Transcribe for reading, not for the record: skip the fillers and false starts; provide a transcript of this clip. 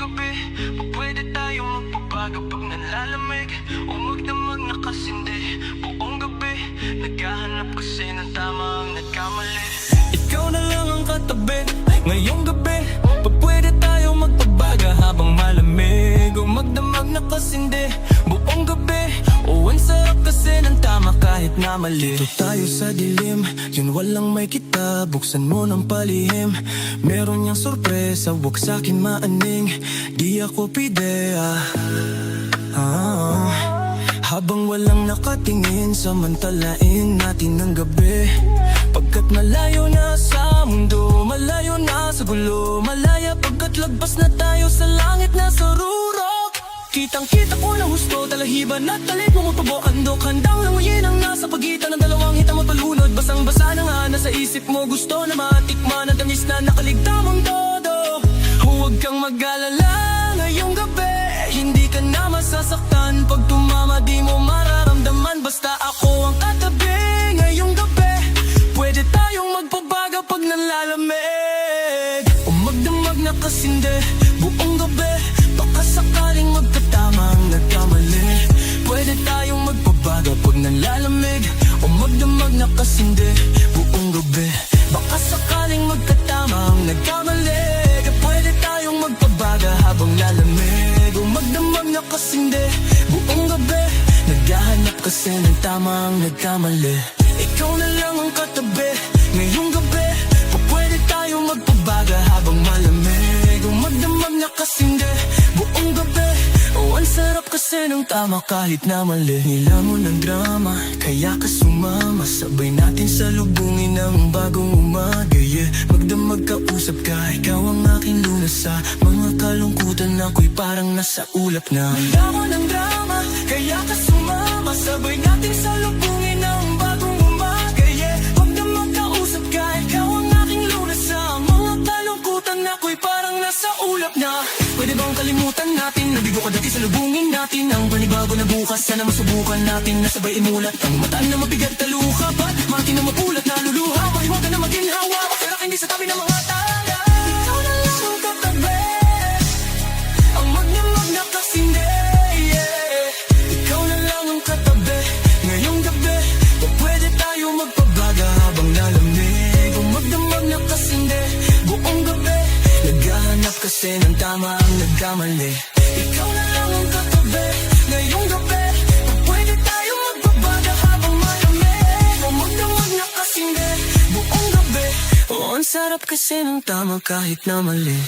gabi, pwede tayong magpabago pag nalalamig o magdamag na kasindi. Buong gabi, naghahanap kasi ng tamang nagkamali. Ikaw na lang ang katabi, ngayong gabi, pwede tayong magpabaga habang malamig o magdamag na kasindi. Buong gabi, ang sarap kasi ng tama kahit na mali. Dito tayo sa dilim, yun walang may kita. Buksan mo ng palihim, meron niyang sorpresa. Huwag sa'kin maaning, di ako pidea. Habang walang nakatingin, samantalain natin ang gabi. Pagkat malayo na sa mundo, malayo na sa gulo, malaya pagkat lagpas na tayo sa langit na sa rurok. Kitang-kita ko na husto, talahiban at talit mo magpabok. Handang languyin ang nasa pagitan ng dalawang hita mo palunod. Basang-basa na nga nasa isip mo, gusto na matikman ang tamis na nakaligtamang todo. Huwag kang mag-alala ngayong gabi, hindi ka na masasaktan. Pag tumama di mo mararamdaman, basta ako ang katabi. Ngayong gabi, pwede tayong magpabaga pag nalalamig o magdamag na kasindi. Buong gabi, baka sakaling magkatamang nagkamali. Pwede tayong magpabaga pag nalalamig o magdamag na kasindi. Buong gabi, baka sakaling magkatamang nagkamali. Pwede tayong magpabaga habang lalamig o magdamag na kasindi. Buong gabi, naghahanap kasi ng tamang nagkamali. Ikaw na lang ang katabi, ngayong gabi, pwede tayong magpabaga habang malamig o magdamag na kasindi. Buong gabi, ang sarap kasi ng tama kahit na mali. Nilamon ng drama, kaya ka sumama. Sabay natin salubungin ang bagong umaga, yeah. Magdamag kausap ka, ikaw ang aking lunas. Sa mga kalungkutan ako'y parang nasa ulap na. Nilamon ng drama, kaya ka sumama. Sabay natin salubungin ang bagong umaga, yeah. Magdamag kausap ka, ikaw ang aking lunas. Sa mga kalungkutan ako'y parang nasa ulap na. Pwede bang kalimutan natin, nabigo ka dati salubungin natin ang panibago na bukas. Sana masubukan natin na sabay imulat ang mataan na mabigat na luha. Ba't matin na mapulat na luluha? Mahiwag ka na maginhawa, pero hindi sa tabi ng mga tala. Ikaw na lang ang katabi, ang magdamag na kasindi, yeah. Ikaw na lang ang katabi, ngayong gabi, pwede tayo magpabaga habang lalamig o magdamag na kasindi. Buong gabi, naghahanap kasi ng tama ang nagkamali. Ikaw na lang ang katabi, ngayong gabi, pwede tayo magbabaga habang malamig o magdamag na kasindi. Buong gabi, ang sarap kasi ng tama kahit na mali.